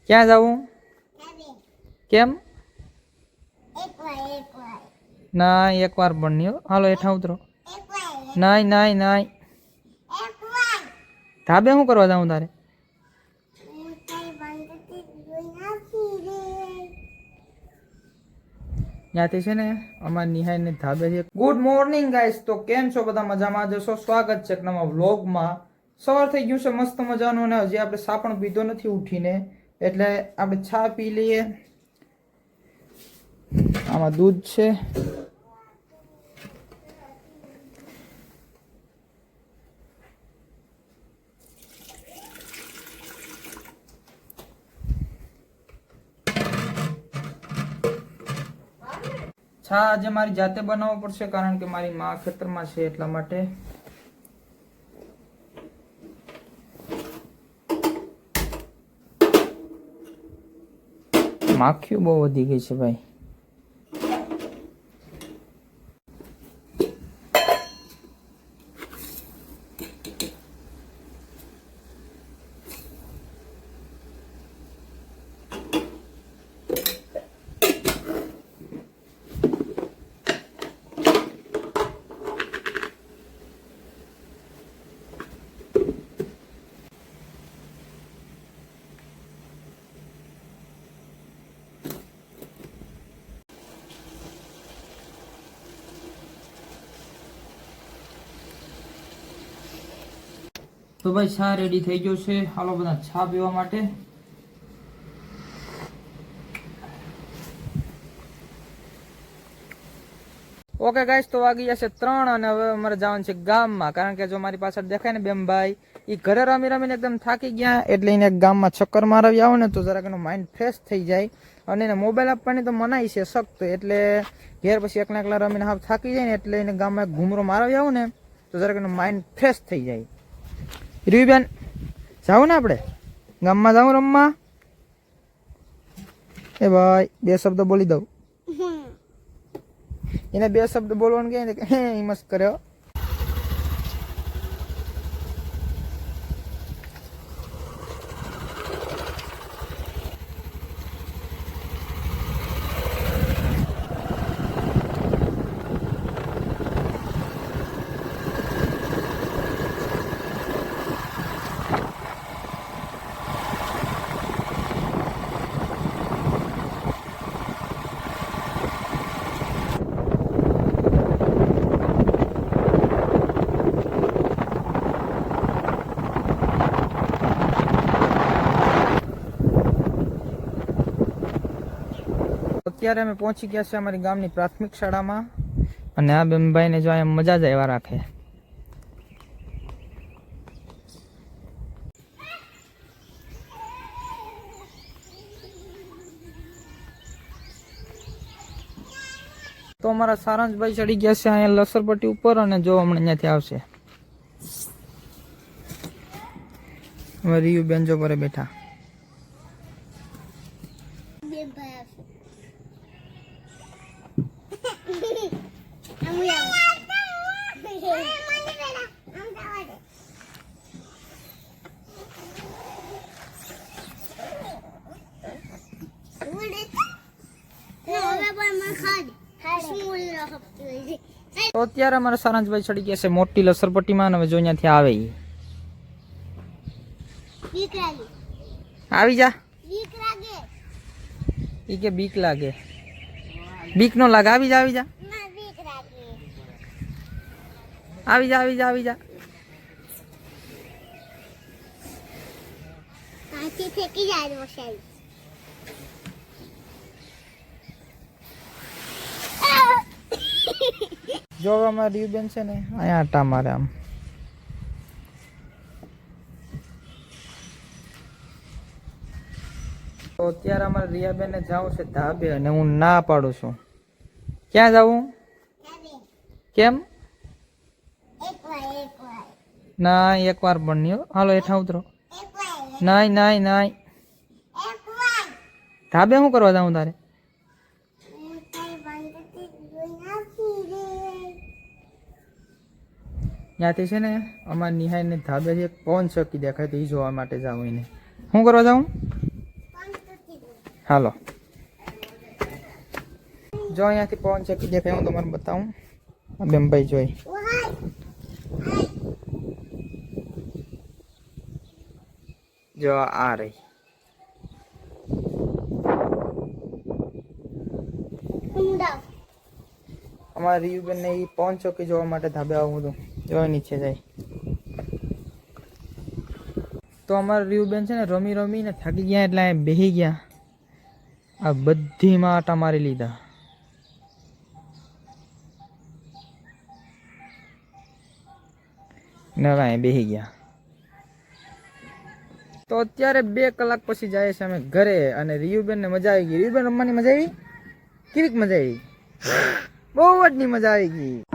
ક્યાં જવું? કેમ? ના એકવાર પણ નહીં. હાલો હેઠા ઉતરો. નાય નાય નાય. ધાબે શું કરવા જાઉં તારે? ત્યાંથી છે ને અમારા નિહાળને ધાબે છે. Good morning guys. તો કેમ છો બધા? મજામાં જશો? સ્વાગત છે એક નવા વ્લોગમાં. સવાર થઈ ગયું છે મસ્ત મજાનું ને હજી આપણે ચા પણ પીધો નથી ઉઠીને, એટલે આપણે ચા પી લઈએ. આમાં દૂધ છે. ચા આજે મારી જાતે બનાવવો પડશે કારણ કે મારી માં ખેતરમાં છે એટલા માટે. માખીઓ બહુ વધી ગઈ છે ભાઈ. તો ભાઈ ચા રેડી થઈ ગયો છે. હાલો બધા ચા પીવા માટે. ઓકે ગાઈસ, તો વાગી જશે 3 અને હવે અમારે જવાનું છે ગામમાં, કારણ કે જો મારી પાછળ દેખાય ને બેમભાઈ, એ ઘરે રમી રમીને એકદમ થાકી ગયા, એટલે એને ગામમાં ચક્કર મારવી આવો ને તો જરાક એનો માઇન્ડ ફ્રેશ થઈ જાય. અને એને મોબાઈલ આપવાની તો મનાઈ છે સખ્ત, એટલે ઘેર પછી એકલા એકલા રમીને હાવ થાકી જાય ને, એટલે એને ગામમાં એક ઘૂમરો મારવી આવો ને તો જરાક એનો માઇન્ડ ફ્રેશ થઈ જાય. રીબેન જાવું ને આપણે ગામમાં જાવું રમવા? એ ભાઈ 2 શબ્દ બોલી દઉં. એને 2 શબ્દ બોલવાનું કે હે હિંમત કર્યો. અત્યારે અમે પહોંચી ગયા છે અમારી ગામની પ્રાથમિક શાળામાં, અને આ બેનભાઈને જો અહીંયા મજા જ એવા રાખે. તો અમારા સારંગભાઈ ચડી ગયા છે અહીંયા લસરપટ્ટી ઉપર, અને જો હમણાં અહીંયાથી આવશે. હવે રીયુ બેન્ચો પર બેઠા. તો અત્યારે અમારા સારંગભાઈ ચડી ગયા છે મોટી લસરપટ્ટીમાં, હવે જો અહીંયાથી આવે. આવી જા. ઈ કે બીક લાગે. બીક નો લાગે. આવી જા આવી જા આવી જા આવી જા આવી જા. જો અમારા રીયુબેન છે ને અહીંયા આટા મારે આમ. તો અત્યારે અમારે રિયાબેન જવું છે ધાબે, અને હું ના પાડું છું. ક્યાં જવું? કેમ? ના એકવાર પણ નહીં. હાલો હેઠા ઉતરો. નાય નાય નાય. ધાબે શું કરવા જાઉં તારે? ત્યાંથી છે ને અમારા નિહાળને ધાબે છે પવન ચક્કી દેખાય, તો એ જોવા માટે જાઉં. એને શું કરવા જાઉં? હાલો જો અહીંયાથી પવન ચક્કી દેખાય હું તમારે બતાવું આ બેનભાઈ જોઈ જો આ રહી અમારા રીયુબેન ને એ પવન ચોકી જોવા માટે ધાબે આવું હતું જો નીચે જાય તો અમારા રીયુબેન છે ને રમી રમીને થાકી ગયા એટલે અહીં બેસી ગયા આ બધીમાં આટા મારી લીધા ને હવે અહીં બેસી ગયા તો અત્યારે 2 કલાક પછી જાય છે અમે ઘરે અને રીયુબેન ને મજા આવી ગઈ રીયુબેન રમવાની મજા આવી કેવીક મજા આવી બહુ જ ની મજા આવી ગઈ